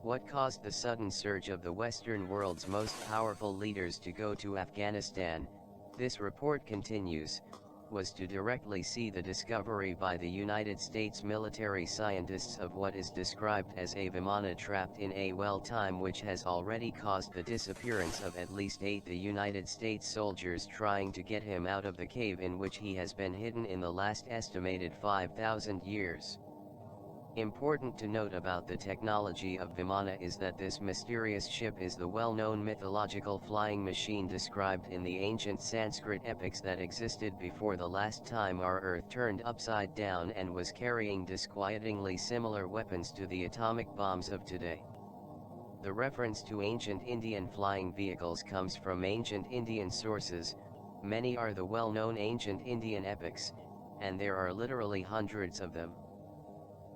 What caused the sudden surge of the Western world's most powerful leaders to go to Afghanistan, this report continues, was to directly see the discovery by the United States military scientists of what is described as a Vimana trapped in a well time, which has already caused the disappearance of at least 8 the United States soldiers trying to get him out of the cave in which he has been hidden in the last estimated 5,000 years. Important to note about the technology of Vimana is that this mysterious ship is the well-known mythological flying machine described in the ancient Sanskrit epics that existed before the last time our Earth turned upside down and was carrying disquietingly similar weapons to the atomic bombs of today. The reference to ancient Indian flying vehicles comes from ancient Indian sources. Many are the well-known ancient Indian epics, and there are literally hundreds of them.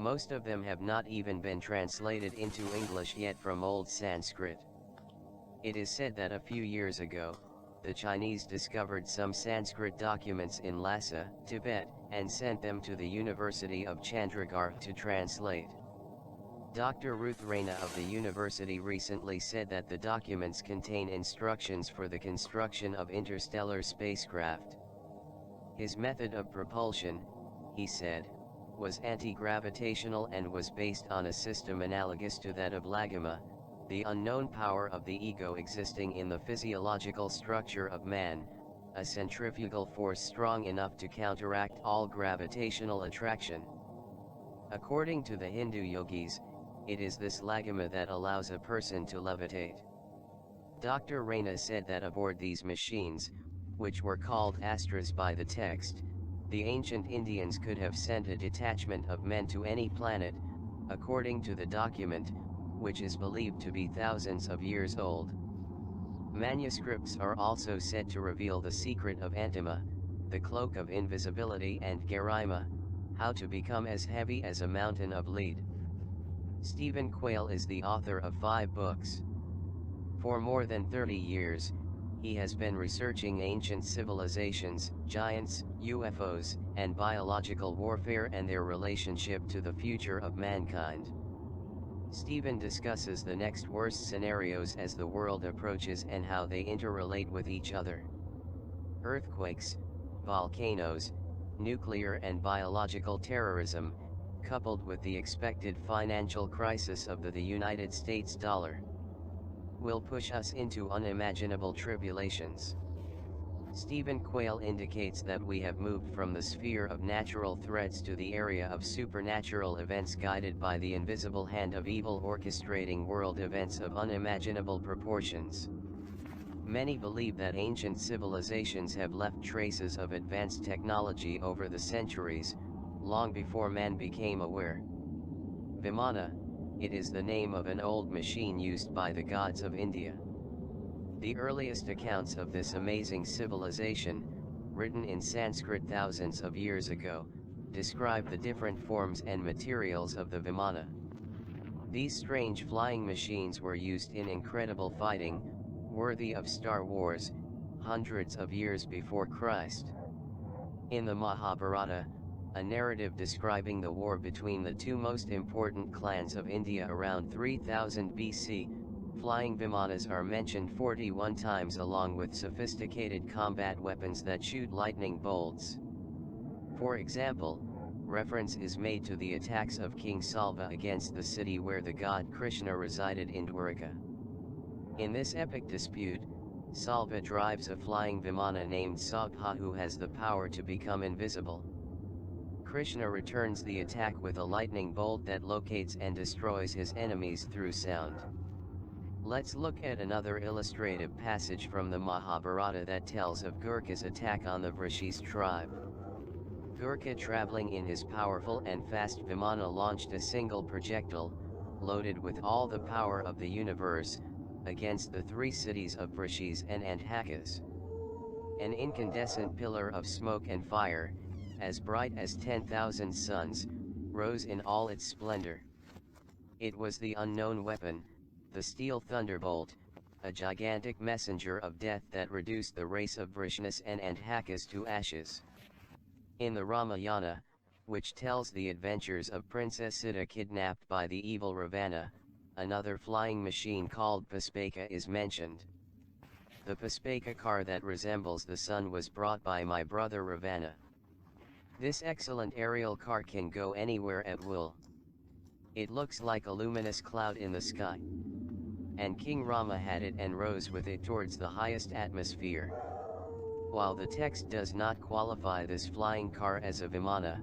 Most of them have not even been translated into English yet from Old Sanskrit. It is said that a few years ago, the Chinese discovered some Sanskrit documents in Lhasa, Tibet, and sent them to the University of Chandigarh to translate. Dr. Ruth Raina of the university recently said that the documents contain instructions for the construction of interstellar spacecraft. His method of propulsion, he said, was anti-gravitational and was based on a system analogous to that of lagama, the unknown power of the ego existing in the physiological structure of man, a centrifugal force strong enough to counteract all gravitational attraction. According to the Hindu yogis, it is this lagama that allows a person to levitate. Dr. Raina said that aboard these machines, which were called astras by the text, the ancient Indians could have sent a detachment of men to any planet, according to the document, which is believed to be thousands of years old. Manuscripts are also said to reveal the secret of antima, the cloak of invisibility, and garima, how to become as heavy as a mountain of lead. Stephen Quayle is the author of 5 books. For more than 30 years, he has been researching ancient civilizations, giants, UFOs, and biological warfare and their relationship to the future of mankind. Stephen discusses the next worst scenarios as the world approaches and how they interrelate with each other. Earthquakes, volcanoes, nuclear and biological terrorism, coupled with the expected financial crisis of the United States dollar, will push us into unimaginable tribulations. Stephen Quayle indicates that we have moved from the sphere of natural threats to the area of supernatural events guided by the invisible hand of evil orchestrating world events of unimaginable proportions. Many believe that ancient civilizations have left traces of advanced technology over the centuries, long before man became aware. Vimana, it is the name of an old machine used by the gods of India. The earliest accounts of this amazing civilization, written in Sanskrit thousands of years ago, describe the different forms and materials of the Vimana. These strange flying machines were used in incredible fighting, worthy of Star Wars, hundreds of years before Christ. In the Mahabharata, a narrative describing the war between the 2 most important clans of India around 3000 BC, flying Vimanas are mentioned 41 times along with sophisticated combat weapons that shoot lightning bolts. For example, reference is made to the attacks of King Salva against the city where the god Krishna resided in Dwarka. In this epic dispute, Salva drives a flying Vimana named Sabha who has the power to become invisible. Krishna returns the attack with a lightning bolt that locates and destroys his enemies through sound. Let's look at another illustrative passage from the Mahabharata that tells of Gurkha's attack on the Vrishis tribe. Gurkha, traveling in his powerful and fast Vimana, launched a single projectile, loaded with all the power of the universe, against the 3 cities of Vrishis and Andhakas. An incandescent pillar of smoke and fire, as bright as 10,000 suns, rose in all its splendor. It was the unknown weapon, the steel thunderbolt, a gigantic messenger of death that reduced the race of Vrishnis and Andhakas to ashes. In the Ramayana, which tells the adventures of Princess Sita kidnapped by the evil Ravana, another flying machine called Puspeka is mentioned. The Puspeka car that resembles the sun was brought by my brother Ravana. This excellent aerial car can go anywhere at will. It looks like a luminous cloud in the sky. And King Rama had it and rose with it towards the highest atmosphere. While the text does not qualify this flying car as a Vimana,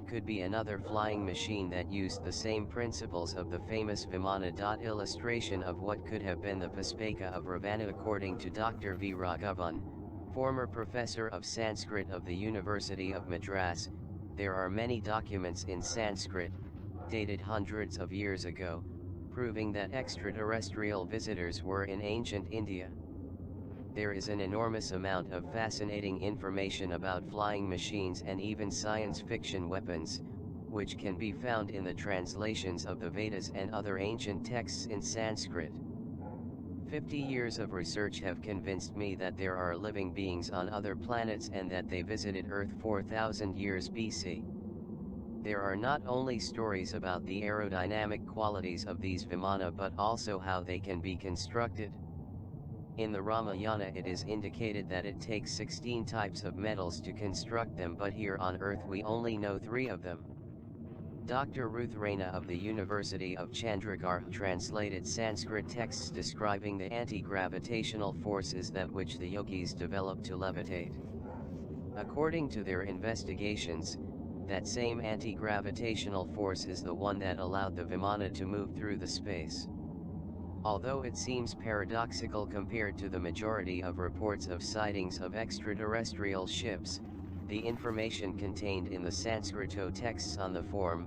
could be another flying machine that used the same principles of the famous Vimana. Illustration of what could have been the Puspeka of Ravana. According to Dr. V. Raghavan, former professor of Sanskrit of the University of Madras, there are many documents in Sanskrit, dated hundreds of years ago, proving that extraterrestrial visitors were in ancient India. There is an enormous amount of fascinating information about flying machines and even science fiction weapons, which can be found in the translations of the Vedas and other ancient texts in Sanskrit. 50 years of research have convinced me that there are living beings on other planets and that they visited Earth 4,000 years BC. There are not only stories about the aerodynamic qualities of these Vimana but also how they can be constructed. In the Ramayana it is indicated that it takes 16 types of metals to construct them, but here on Earth we only know 3 of them. Dr. Ruth Raina of the University of Chandigarh translated Sanskrit texts describing the anti-gravitational forces that which the yogis developed to levitate. According to their investigations, that same anti-gravitational force is the one that allowed the Vimana to move through the space. Although it seems paradoxical compared to the majority of reports of sightings of extraterrestrial ships, the information contained in the Sanskrito texts on the form,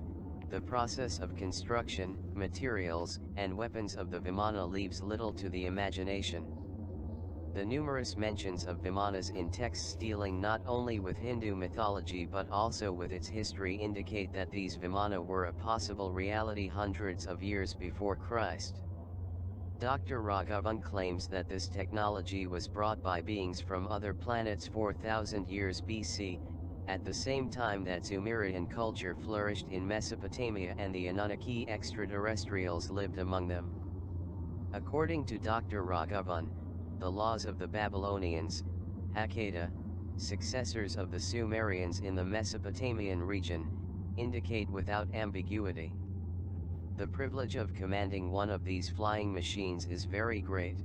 the process of construction, materials, and weapons of the Vimana leaves little to the imagination. The numerous mentions of Vimanas in texts dealing not only with Hindu mythology but also with its history indicate that these Vimana were a possible reality hundreds of years before Christ. Dr. Raghavan claims that this technology was brought by beings from other planets 4,000 years BC, at the same time that Sumerian culture flourished in Mesopotamia and the Anunnaki extraterrestrials lived among them. According to Dr. Raghavan, the laws of the Babylonians, Akkadians, successors of the Sumerians in the Mesopotamian region, indicate without ambiguity. The privilege of commanding one of these flying machines is very great.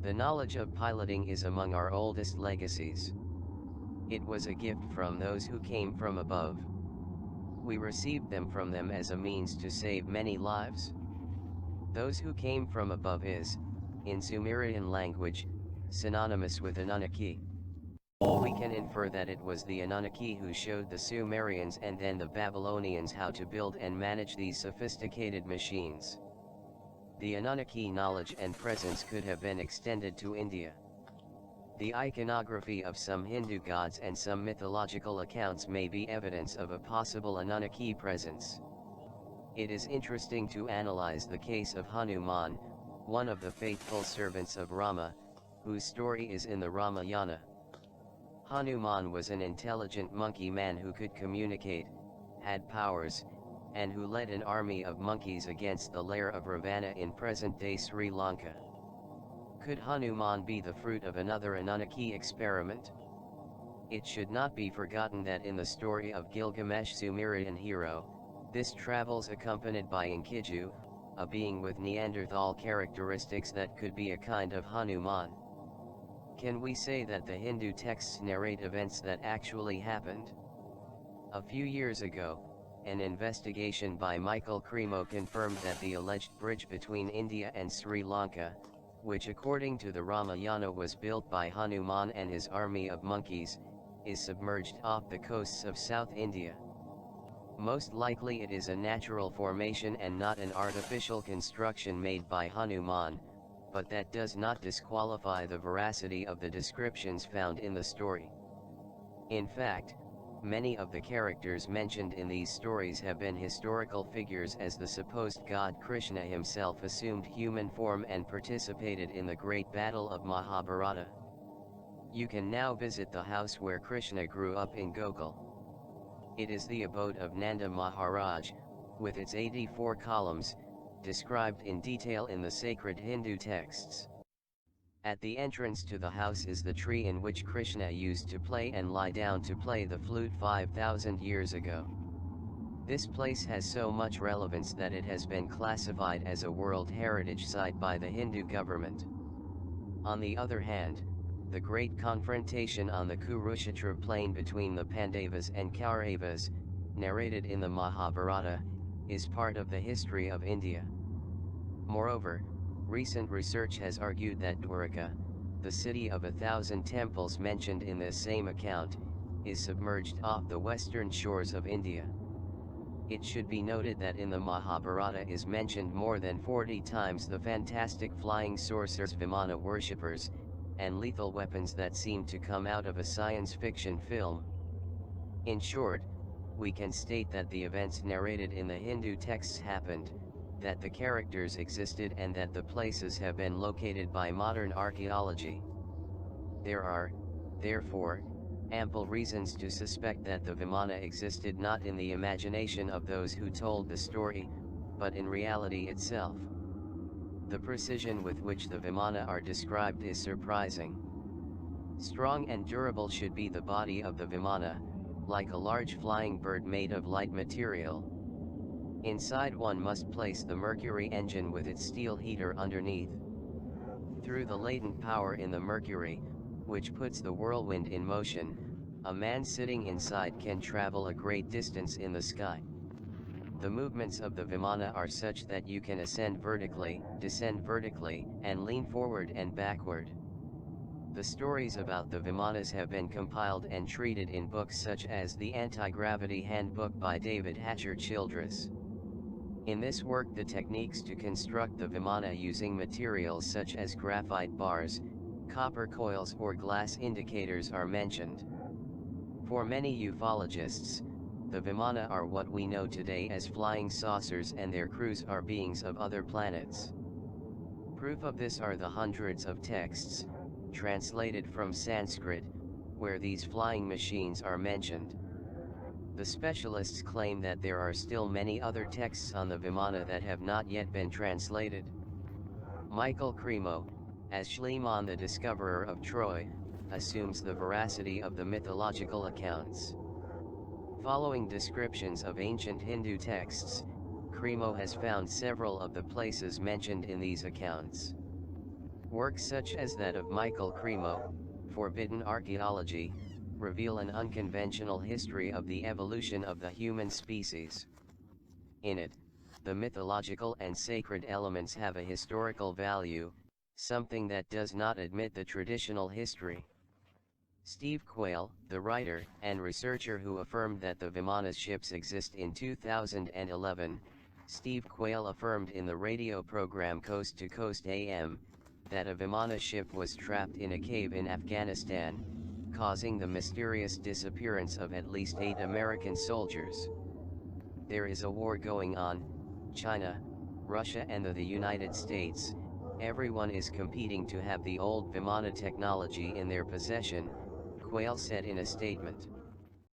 The knowledge of piloting is among our oldest legacies. It was a gift from those who came from above. We received them from them as a means to save many lives. Those who came from above is, in Sumerian language, synonymous with Anunnaki. We can infer that it was the Anunnaki who showed the Sumerians and then the Babylonians how to build and manage these sophisticated machines. The Anunnaki knowledge and presence could have been extended to India. The iconography of some Hindu gods and some mythological accounts may be evidence of a possible Anunnaki presence. It is interesting to analyze the case of Hanuman, one of the faithful servants of Rama, whose story is in the Ramayana. Hanuman was an intelligent monkey man who could communicate, had powers, and who led an army of monkeys against the lair of Ravana in present-day Sri Lanka. Could Hanuman be the fruit of another Anunnaki experiment? It should not be forgotten that in the story of Gilgamesh, Sumerian hero, this travels accompanied by Enkidu, a being with Neanderthal characteristics that could be a kind of Hanuman. Can we say that the Hindu texts narrate events that actually happened? A few years ago, an investigation by Michael Cremo confirmed that the alleged bridge between India and Sri Lanka, which according to the Ramayana was built by Hanuman and his army of monkeys, is submerged off the coasts of South India. Most likely it is a natural formation and not an artificial construction made by Hanuman, but that does not disqualify the veracity of the descriptions found in the story. In fact, many of the characters mentioned in these stories have been historical figures, as the supposed god Krishna himself assumed human form and participated in the great battle of Mahabharata. You can now visit the house where Krishna grew up in Gokul. It is the abode of Nanda Maharaj, with its 84 columns, described in detail in the sacred Hindu texts. At the entrance to the house is the tree in which Krishna used to play and lie down to play the flute 5,000 years ago. This place has so much relevance that it has been classified as a World Heritage Site by the Hindu government. On the other hand, the great confrontation on the Kurukshetra plain between the Pandavas and Kauravas, narrated in the Mahabharata, is part of the history of India. Moreover, recent research has argued that Dwarka, the city of 1,000 temples mentioned in this same account, is submerged off the western shores of India. It should be noted that in the Mahabharata is mentioned more than 40 times the fantastic flying saucers, Vimana worshippers, and lethal weapons that seem to come out of a science fiction film. In short, we can state that the events narrated in the Hindu texts happened, that the characters existed, and that the places have been located by modern archaeology. There are, therefore, ample reasons to suspect that the Vimana existed not in the imagination of those who told the story, but in reality itself. The precision with which the Vimana are described is surprising. Strong and durable should be the body of the Vimana, like a large flying bird made of light material. Inside one must place the mercury engine with its steel heater underneath. Through the latent power in the mercury, which puts the whirlwind in motion, a man sitting inside can travel a great distance in the sky. The movements of the Vimana are such that you can ascend vertically, descend vertically, and lean forward and backward. The stories about the Vimanas have been compiled and treated in books such as the Anti-Gravity Handbook by David Hatcher Childress. In this work, the techniques to construct the Vimana using materials such as graphite bars, copper coils or glass indicators are mentioned. For many ufologists, the Vimana are what we know today as flying saucers, and their crews are beings of other planets. Proof of this are the hundreds of texts, translated from Sanskrit, where these flying machines are mentioned. The specialists claim that there are still many other texts on the Vimana that have not yet been translated. Michael Cremo, as Schliemann the discoverer of Troy, assumes the veracity of the mythological accounts. Following descriptions of ancient Hindu texts, Cremo has found several of the places mentioned in these accounts. Works such as that of Michael Cremo, Forbidden Archaeology, reveal an unconventional history of the evolution of the human species. In it, the mythological and sacred elements have a historical value, something that does not admit the traditional history. Steve Quayle, the writer and researcher who affirmed that the Vimana ships exist in 2011, Steve Quayle affirmed in the radio program Coast to Coast AM, that a Vimana ship was trapped in a cave in Afghanistan, causing the mysterious disappearance of at least 8 American soldiers. There is a war going on. China, Russia and the United States, everyone is competing to have the old Vimana technology in their possession, Quayle said in a statement.